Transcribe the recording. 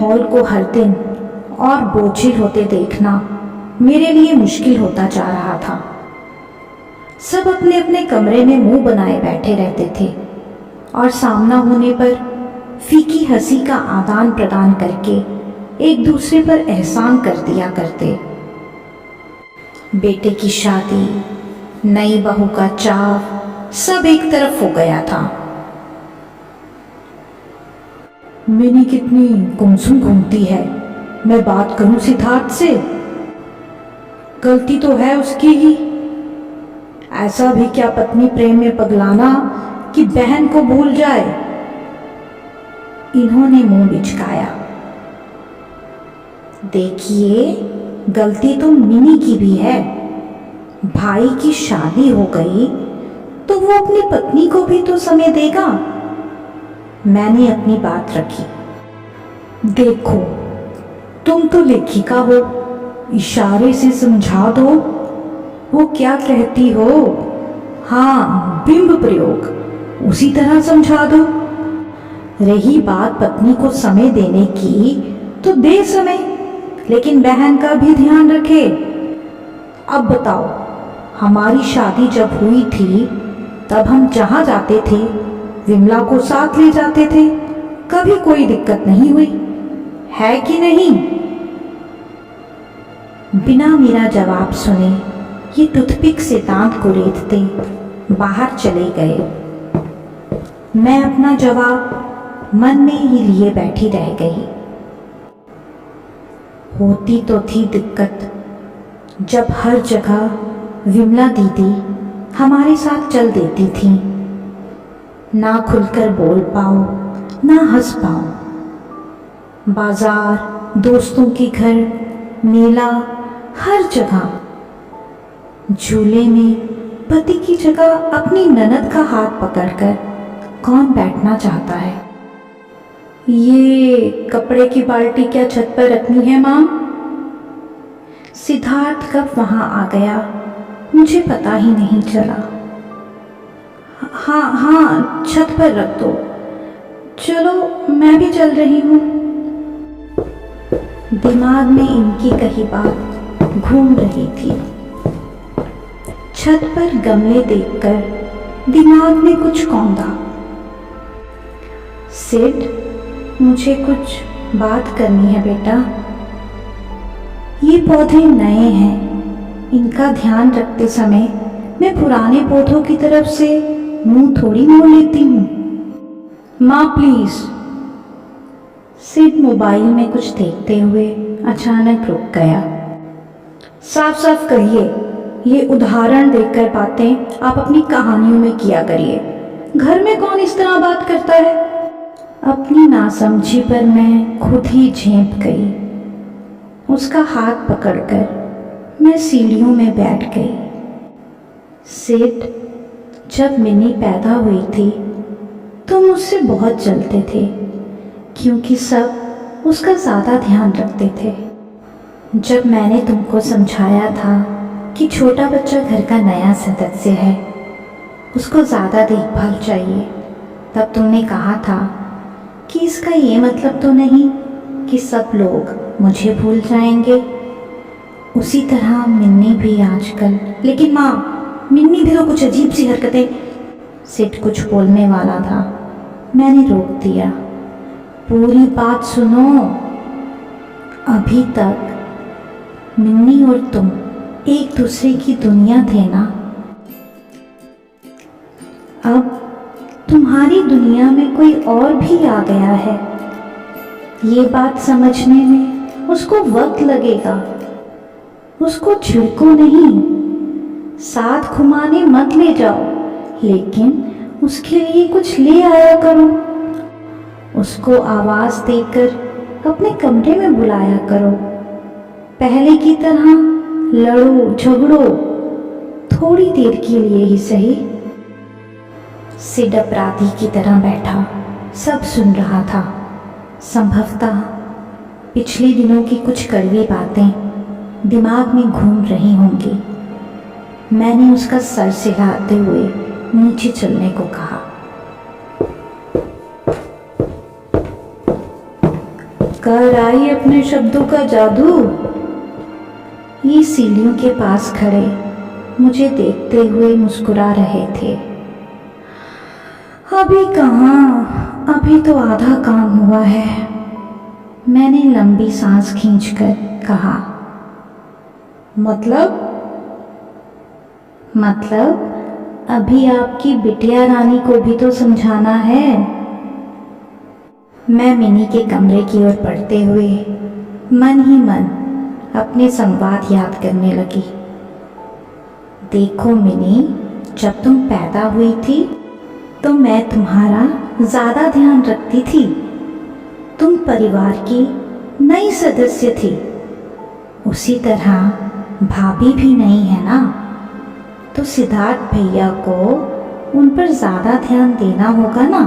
Hall को हर दिन और बोझिल होते देखना मेरे लिए मुश्किल होता जा रहा था। सब अपने अपने कमरे में मुंह बनाए बैठे रहते थे और सामना होने पर फीकी हंसी का आदान प्रदान करके एक दूसरे पर एहसान कर दिया करते। बेटे की शादी, नई बहू का चाव, सब एक तरफ हो गया था। मिनी कितनी गुमसुम घूमती है, मैं बात करूं सिद्धार्थ से? गलती तो है उसकी ही। ऐसा भी क्या पत्नी प्रेम में पगलाना कि बहन को भूल जाए। इन्होंने मुंह बिचकाया। देखिए, गलती तो मिनी की भी है। भाई की शादी हो गई तो वो अपनी पत्नी को भी तो समय देगा। मैंने अपनी बात रखी। देखो, तुम तो लेखिका हो, इशारे से समझा दो। वो क्या कहती हो? हाँ, बिंब प्रयोग, उसी तरह समझा दो। रही बात पत्नी को समय देने की, तो दे समय, लेकिन बहन का भी ध्यान रखे। अब बताओ, हमारी शादी जब हुई थी तब हम जहां जाते थे विमला को साथ ले जाते थे, कभी कोई दिक्कत नहीं हुई, है कि नहीं? बिना मेरा जवाब सुने ये टूथपिक से दांत को रेतते बाहर चले गए। मैं अपना जवाब मन में ही लिए बैठी रह गई। होती तो थी दिक्कत जब हर जगह विमला दीदी हमारे साथ चल देती थी। ना खुलकर बोल पाओ, ना हंस पाओ। बाजार, दोस्तों के घर, मेला, हर जगह झूले में पति की जगह अपनी ननद का हाथ पकड़कर कौन बैठना चाहता है? ये कपड़े की बाल्टी क्या छत पर रखनी है माँ? सिद्धार्थ कब वहां आ गया मुझे पता ही नहीं चला। हाँ हाँ, छत पर रख दो। चलो, मैं भी चल रही हूँ। दिमाग में इनकी कही बात घूम रही थी। छत पर गमले देखकर दिमाग में कुछ कौंधा। सिड, मुझे कुछ बात करनी है बेटा। ये पौधे नए हैं, इनका ध्यान रखते समय मैं पुराने पौधों की तरफ से मुंह थोड़ी मोड़ लेती हूँ। माँ प्लीज। सिड मोबाइल में कुछ देखते हुए अचानक रुक गया। साफ साफ कहिए, ये उदाहरण देखकर बातें आप अपनी कहानियों में किया करिए। घर में कौन इस तरह बात करता है? अपनी नासमझी पर मैं खुद ही झेंप गई। उसका हाथ पकड़कर मैं सीढ़ियों में बैठ गई। सिड, जब मिनी पैदा हुई थी तो मुझसे बहुत जलते थे, क्योंकि सब उसका ज़्यादा ध्यान रखते थे। जब मैंने तुमको समझाया था कि छोटा बच्चा घर का नया सदस्य है, उसको ज़्यादा देखभाल चाहिए, तब तुमने कहा था कि इसका ये मतलब तो नहीं कि सब लोग मुझे भूल जाएंगे। उसी तरह मिन्नी भी आजकल। लेकिन माँ, मिन्नी भी तो कुछ अजीब सी हरकतें। सिड कुछ बोलने वाला था, मैंने रोक दिया। पूरी बात सुनो। अभी तक मिन्नी और तुम एक दूसरे की दुनिया थे ना। अब तुम्हारी दुनिया में कोई और भी आ गया है। ये बात समझने में उसको वक्त लगेगा। उसको झिड़को नहीं, साथ घुमाने मत ले जाओ, लेकिन उसके लिए कुछ ले आया करो। उसको आवाज देकर अपने कमरे में बुलाया करो। पहले की तरह लड़ो झगड़ो, थोड़ी देर के लिए ही सही। सिड अपराधी की तरह बैठा सब सुन रहा था। संभवतः पिछले दिनों की कुछ कड़वी बातें दिमाग में घूम रही होंगी। मैंने उसका सर हिलाते हुए नीचे चलने को कहा। कर ही अपने शब्दों का जादू। ये सीढ़ियों के पास खड़े मुझे देखते हुए मुस्कुरा रहे थे। अभी कहाँ, अभी तो आधा काम हुआ है। मैंने लंबी सांस खींचकर कहा। मतलब अभी आपकी बिटिया रानी को भी तो समझाना है। मैं मिनी के कमरे की ओर बढ़ते हुए मन ही मन अपने संवाद याद करने लगी। देखो मिनी, जब तुम पैदा हुई थी तो मैं तुम्हारा ज़्यादा ध्यान रखती थी। तुम परिवार की नई सदस्य थी, उसी तरह भाभी भी नहीं है ना, तो सिद्धार्थ भैया को उन पर ज़्यादा ध्यान देना होगा ना।